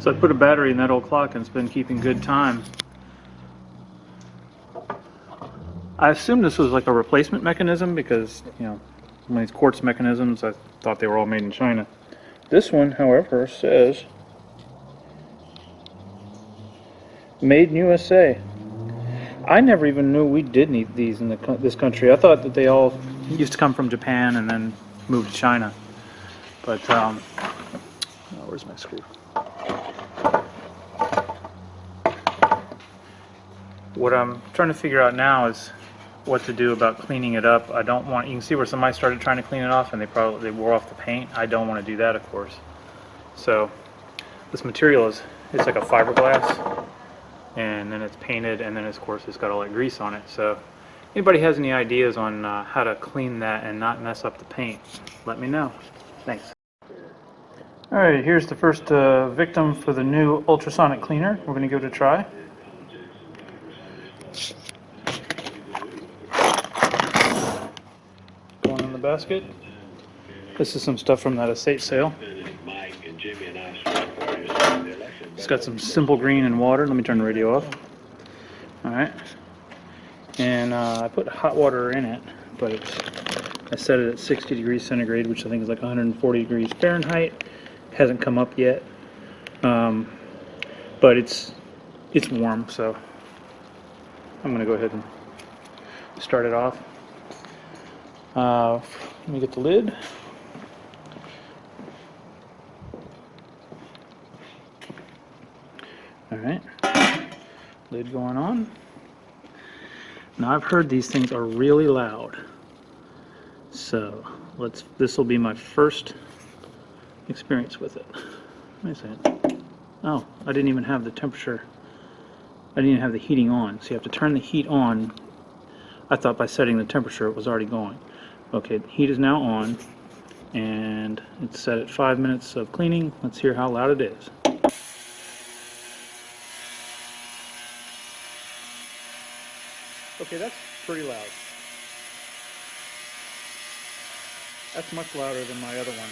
So I put a battery in that old clock and it's been keeping good time. I assumed this was like a replacement mechanism because, you know, one of these quartz mechanisms, I thought they were all made in China. This one, however, says made in USA. I never even knew we did need these in this country. I thought that they all used to come from Japan and then moved to China. But, oh, where's my screw? What I'm trying to figure out now is what to do about cleaning it up. I don't want, you can see where somebody started trying to clean it off and they wore off the paint. I don't want to do that, of course. So this material it's like a fiberglass, and then it's painted, and then of course it's got all that grease on it. So anybody has any ideas on how to clean that and not mess up the paint, let me know. Thanks. Alright, here's the first victim for the new ultrasonic cleaner. We're going to give it a try. Going in the basket. This is some stuff from that estate sale. It's got some simple green and water. Let me turn the radio off. Alright. And I put hot water in it, but I set it at 60 degrees centigrade, which I think is like 140 degrees Fahrenheit. Hasn't come up yet. But it's warm, so I'm going to go ahead and start it off. Let me get the lid. Alright, lid going on. Now I've heard these things are really loud, so this will be my first experience with it. Wait a second. Oh, I didn't even have the temperature. I didn't even have the heating on, so you have to turn the heat on. I thought by setting the temperature it was already going. Okay, the heat is now on, and it's set at 5 minutes of cleaning. Let's hear how loud it is. Okay, that's pretty loud. That's much louder than my other one.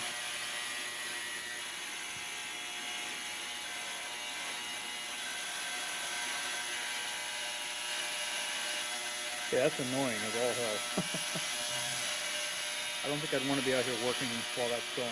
Yeah, that's annoying as all hell. I don't think I'd want to be out here working while that's going.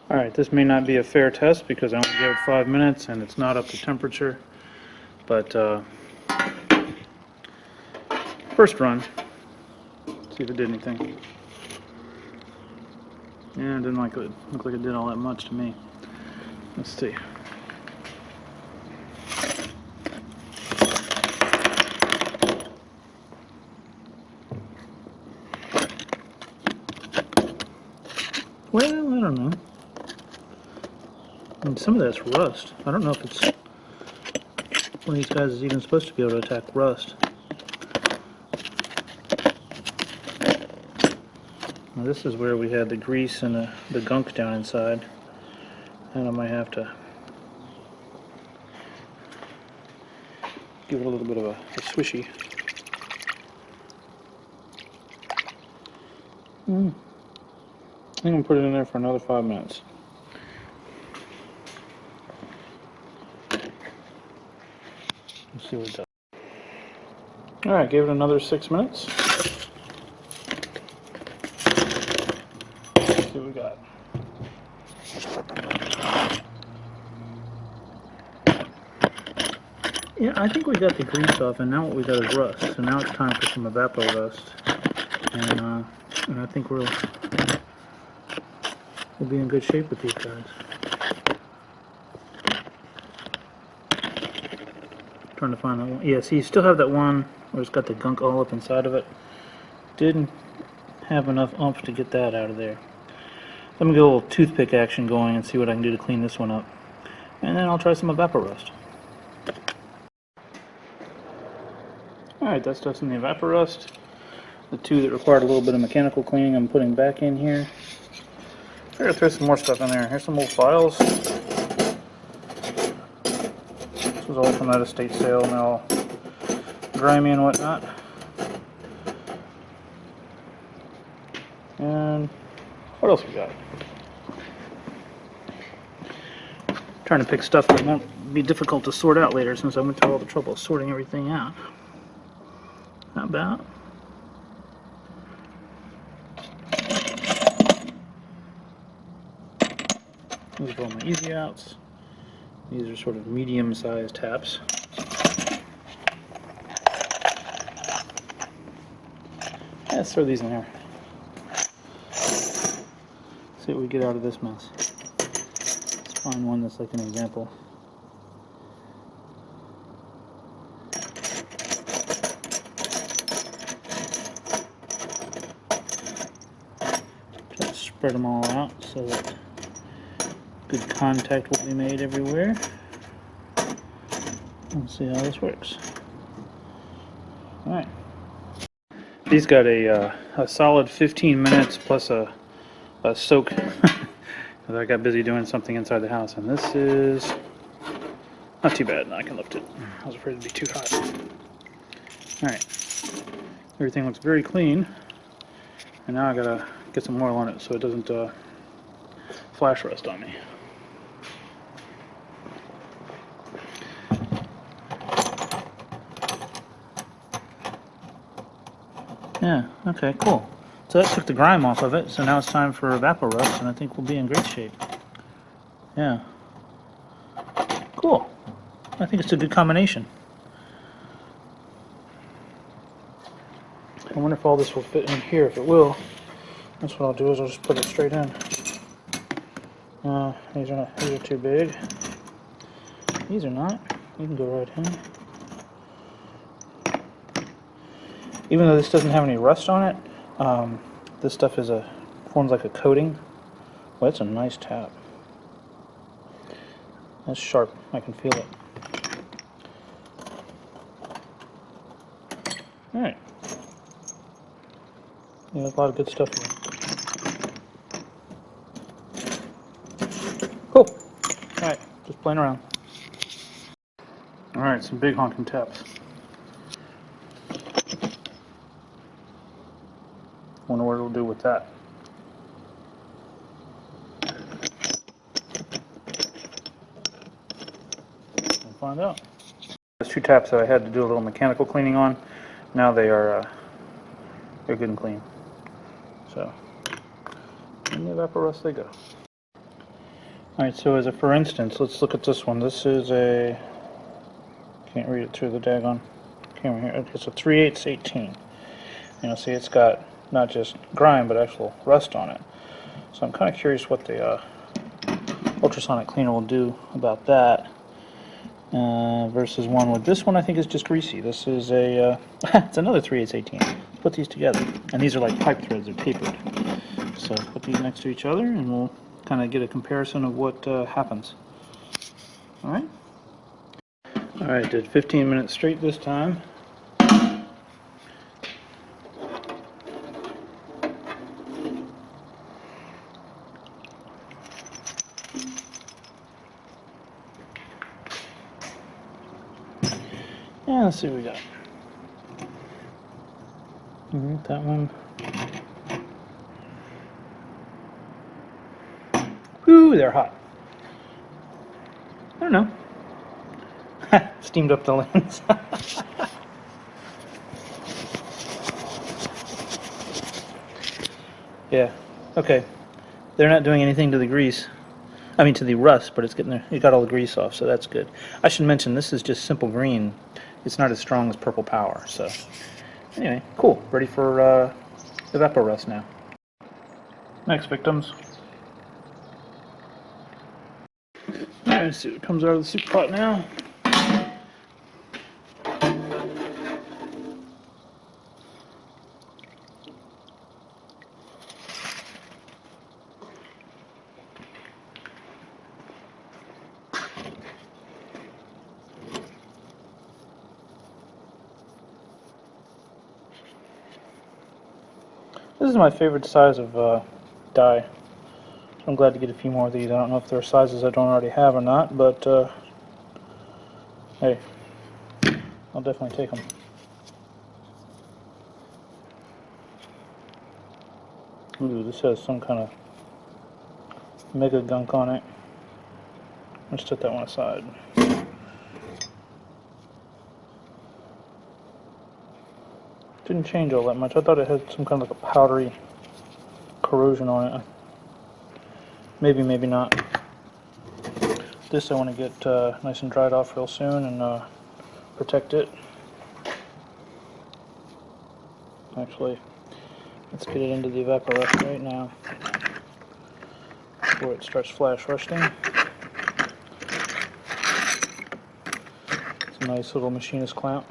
Alright, this may not be a fair test because I only gave it 5 minutes and it's not up to temperature, but first run, see if it did anything. Yeah, it didn't look like it did all that much to me. Let's see. Well, I don't know. I mean, some of that's rust. I don't know if it's one of these guys is even supposed to be able to attack rust. Now this is where we had the grease and the gunk down inside, and I might have to give it a little bit of a swishy. I think I'm going to put it in there for another 5 minutes. Let's see what it does. Alright, gave it another 6 minutes. Let's see what we got. Yeah, I think we got the grease off, and now what we got is rust. So now it's time for some evapor rust, and I think we'll be in good shape with these guys. Trying to find that one. Yeah, see, you still have that one where it's got the gunk all up inside of it. Didn't have enough oomph to get that out of there. Let me get a little toothpick action going and see what I can do to clean this one up. And then I'll try some evapor rust. Alright, that stuff's in the evapor rust. The two that required a little bit of mechanical cleaning I'm putting back in here. I'm going to throw some more stuff in there. Here's some old files. This was all from that estate sale, and they're all grimy and whatnot. And what else we got? Trying to pick stuff that won't be difficult to sort out later, since I went through all the trouble of sorting everything out. How about? These are all my easy outs. These are sort of medium-sized taps. Let's throw these in there. See what we get out of this mess. Let's find one that's like an example. Try to spread them all out so that good contact will be made everywhere. Let's see how this works. Alright. These got a solid 15 minutes plus a soak. I got busy doing something inside the house, and this is not too bad. I can lift it. I was afraid it'd be too hot. Alright. Everything looks very clean. And now I gotta get some oil on it so it doesn't flash rust on me. Yeah, okay, cool. So that took the grime off of it, so now it's time for evapor rust, and I think we'll be in great shape. Yeah. Cool. I think it's a good combination. I wonder if all this will fit in here. If it will, that's what I'll do, is I'll just put it straight in. These are too big. These are not. You can go right in. Even though this doesn't have any rust on it, this stuff forms like a coating. Well, that's a nice tap. That's sharp. I can feel it. All right. Yeah, there's a lot of good stuff here. Cool. All right, just playing around. All right, some big honking taps. Wonder what it'll do with that. We'll find out. Those two taps that I had to do a little mechanical cleaning on, now they're good and clean. So, in the evapor rust they go. Alright, so as a for instance, let's look at this one. This is a, can't read it through the daggone camera here. Okay, it's a 3/8 18. You know, see, it's got not just grime, but actual rust on it. So I'm kind of curious what the ultrasonic cleaner will do about that versus one with this one. I think is just greasy. This is a it's another 3/8 18. Let's put these together, and these are like pipe threads. They're tapered. So put these next to each other, and we'll kind of get a comparison of what happens. All right. All right. Did 15 minutes straight this time. Yeah, let's see what we got. That one. Whew, they're hot. I don't know. Steamed up the lens. Yeah, okay. They're not doing anything to the grease. I mean to the rust, but it's getting there. It got all the grease off, so that's good. I should mention this is just simple green. It's not as strong as purple power. So anyway, cool. Ready for evaporust now. Next victims. Alright, let's see what comes out of the soup pot now. This is my favorite size of dye. I'm glad to get a few more of these. I don't know if there are sizes I don't already have or not, but hey, I'll definitely take them. Ooh, this has some kind of mega gunk on it. Let's set that one aside. Didn't change all that much. I thought it had some kind of like a powdery corrosion on it. Maybe, maybe not. This I want to get nice and dried off real soon and protect it. Actually, let's get it into the evaporust right now before it starts flash rusting. It's a nice little machinist clamp.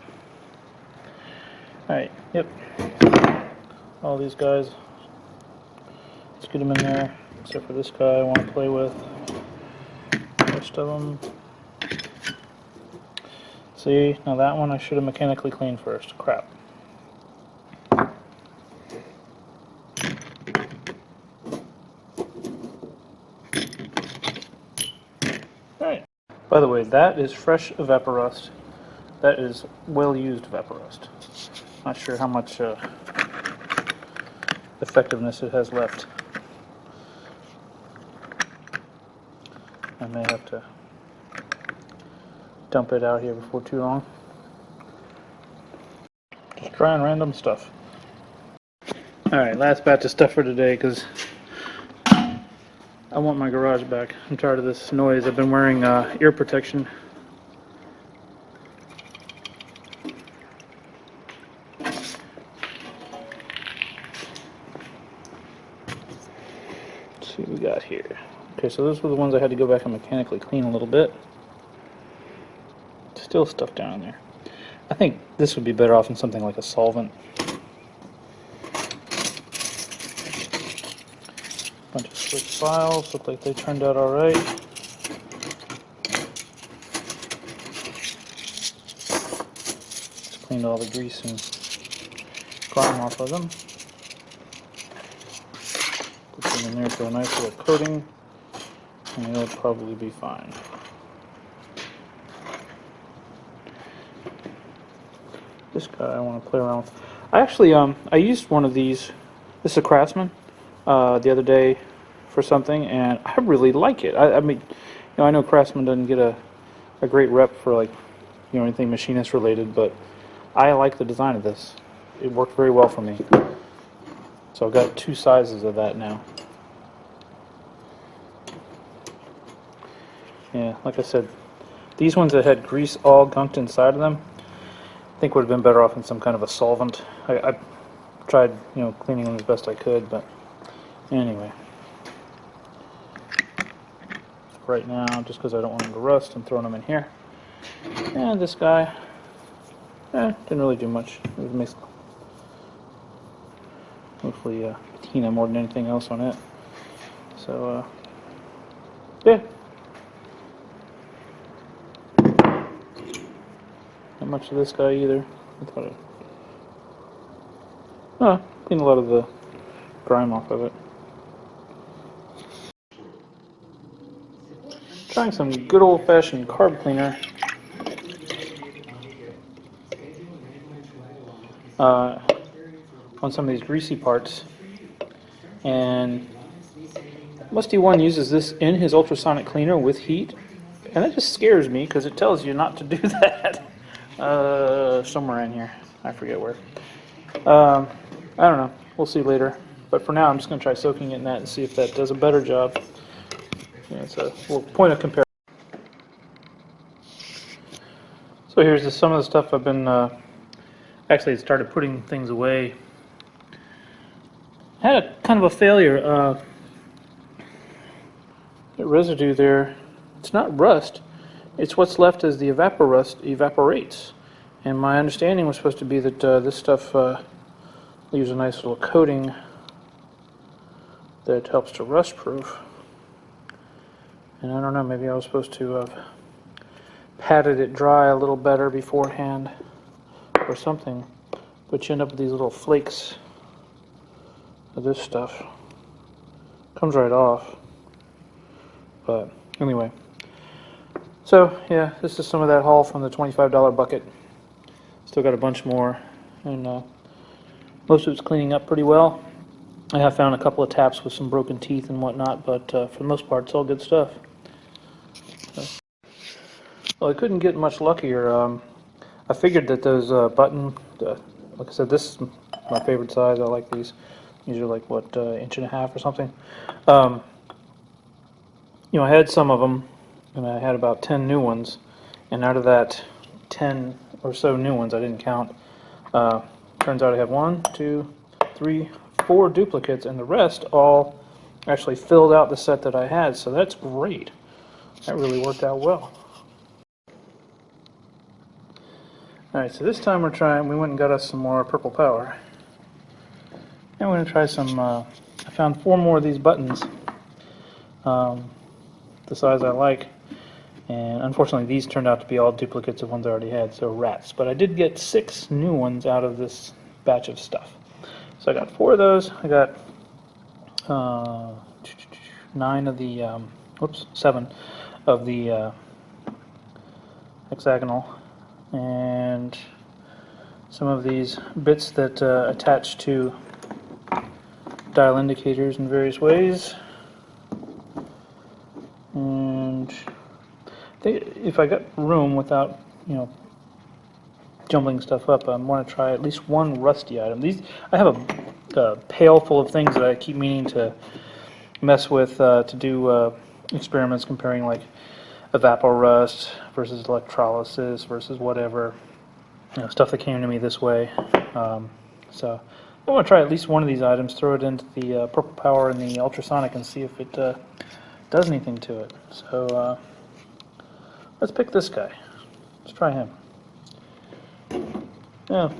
Alright, yep. All these guys. Let's get them in there, except for this guy I want to play with. The rest of them. See, now that one I should have mechanically cleaned first. Crap. Alright. By the way, that is fresh evaporust. That is well used evaporust. Not sure how much effectiveness it has left. I may have to dump it out here before too long. Just trying random stuff. Alright, last batch of stuff for today because I want my garage back. I'm tired of this noise. I've been wearing ear protection. Let's see what we got here. Okay, so those were the ones I had to go back and mechanically clean a little bit. Still stuff down in there. I think this would be better off in something like a solvent. Bunch of switch files, look like they turned out alright. Just cleaned all the grease and grime off of them. Put them in there for a nice little coating, and it'll probably be fine. This guy I want to play around with. I actually I used one of these. This is a Craftsman the other day for something, and I really like it. I mean, you know, I know Craftsman doesn't get a great rep for, like, you know, anything machinist related, but I like the design of this. It worked very well for me. So I've got two sizes of that now. Yeah, like I said, these ones that had grease all gunked inside of them, I think would have been better off in some kind of a solvent. I tried, you know, cleaning them as best I could, but anyway. Right now, just because I don't want them to rust, I'm throwing them in here. And this guy, didn't really do much. It was mostly patina more than anything else on it. So, yeah. Not much of this guy either. I thought clean a lot of the grime off of it. Trying some good old-fashioned carb cleaner. On some of these greasy parts. And Musty One uses this in his ultrasonic cleaner with heat. And that just scares me because it tells you not to do that. Somewhere in here. I forget where. I don't know. We'll see later. But for now, I'm just going to try soaking it in that and see if that does a better job. it's a little point of comparison. So here's some of the stuff I've been, actually started putting things away. I had a kind of a failure. The residue there, it's not rust, it's what's left as the evaporust evaporates. And my understanding was supposed to be that this stuff leaves a nice little coating that helps to rust proof. And I don't know, maybe I was supposed to have patted it dry a little better beforehand or something. But you end up with these little flakes of this stuff. Comes right off. But anyway. So yeah, this is some of that haul from the $25 bucket. Still got a bunch more. And most of it's cleaning up pretty well. I have found a couple of taps with some broken teeth and whatnot, but for the most part, it's all good stuff. So. Well, I couldn't get much luckier. I figured that those like I said, this is my favorite size. I like these. These are like, what, inch and a half or something. You know, I had some of them, and I had about 10 new ones. And out of that 10 or so new ones, I didn't count. Turns out I have 1, 2, 3, 4 duplicates, and the rest all actually filled out the set that I had, so that's great. That really worked out well. Alright, so this time we went and got us some more Purple Power. And we're going to try some, I found 4 more of these buttons, the size I like, and unfortunately these turned out to be all duplicates of ones I already had, so rats. But I did get 6 new ones out of this batch of stuff. So I got 4 of those. I got 9 of the, 7 of the hexagonal, and some of these bits that attach to dial indicators in various ways. And if I got room without, you know, jumbling stuff up, I want to try at least one rusty item. I have a pail full of things that I keep meaning to mess with to do experiments comparing like evaporust versus electrolysis versus whatever, you know, stuff that came to me this way. So I want to try at least one of these items, throw it into the Purple Power and the Ultrasonic and see if it does anything to it. So let's pick this guy. Let's try him. Yeah,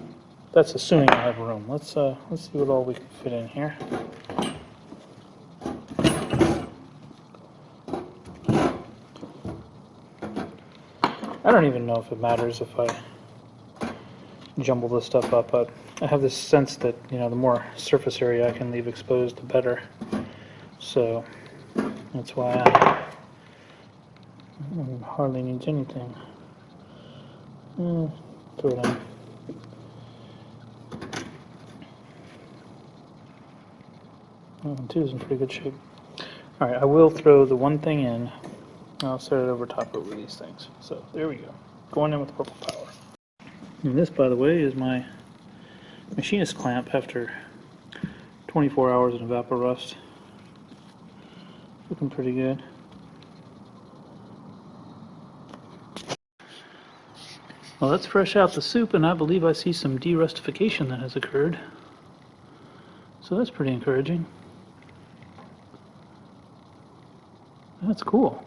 that's assuming I have room. Let's see what all we can fit in here. I don't even know if it matters if I jumble this stuff up, but I have this sense that, you know, the more surface area I can leave exposed, the better. So that's why I hardly needs anything. Throw it in. Two is in pretty good shape. Alright, I will throw the one thing in. I'll set it over top over these things. So there we go. Going in with Purple Power. And this, by the way, is my machinist clamp after 24 hours in evaporust. Looking pretty good. Well, let's fresh out the soup, and I believe I see some derustification that has occurred. So that's pretty encouraging. That's cool.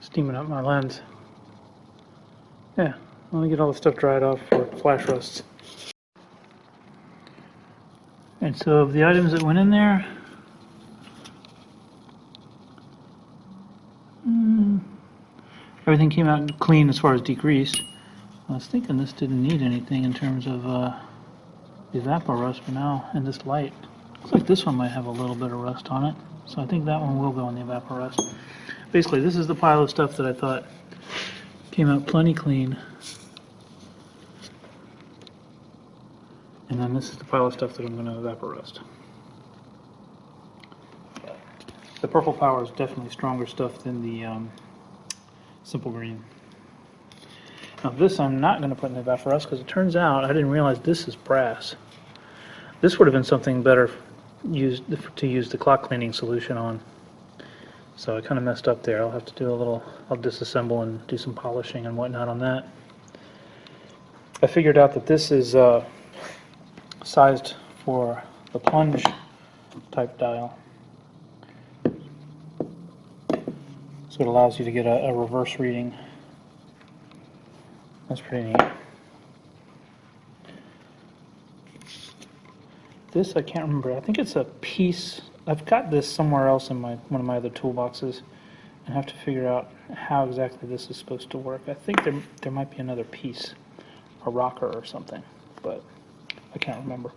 Steaming up my lens. Yeah, let me get all the stuff dried off for flash rusts. And so of the items that went in there, everything came out clean as far as decreased. I was thinking this didn't need anything in terms of the evaporust, but now in this light, looks like this one might have a little bit of rust on it. So I think that one will go in the evaporust. Basically, this is the pile of stuff that I thought came out plenty clean. And then this is the pile of stuff that I'm going to evaporust. The Purple Power is definitely stronger stuff than the Simple Green. Now this I'm not going to put in the evaporust because it turns out I didn't realize this is brass. This would have been something better used to use the clock cleaning solution on. So I kind of messed up there. I'll have to do a little, I'll disassemble and do some polishing and whatnot on that. I figured out that this is sized for the plunge type dial. So it allows you to get a reverse reading. That's pretty neat. This I can't remember. I think it's a piece. I've got this somewhere else in one of my other toolboxes, and have to figure out how exactly this is supposed to work. I think there might be another piece, a rocker or something, but I can't remember.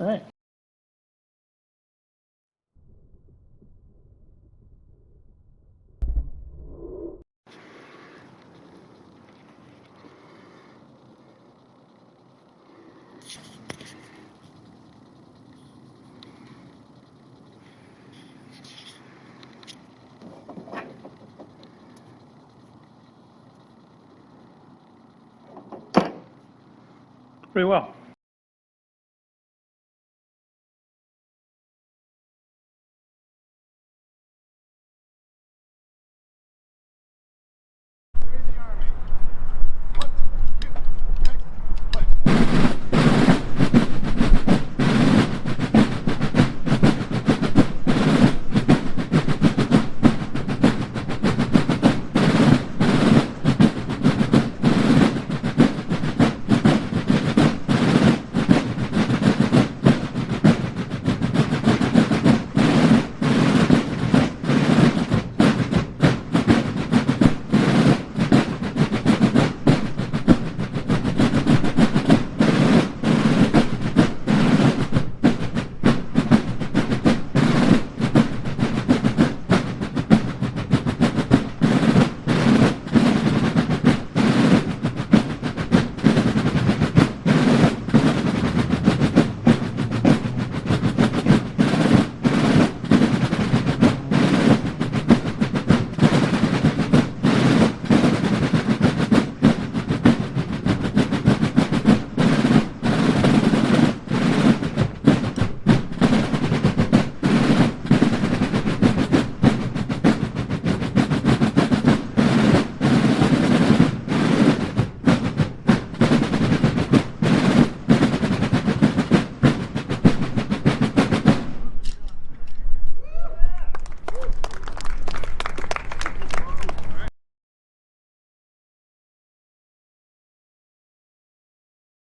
All right. Pretty well.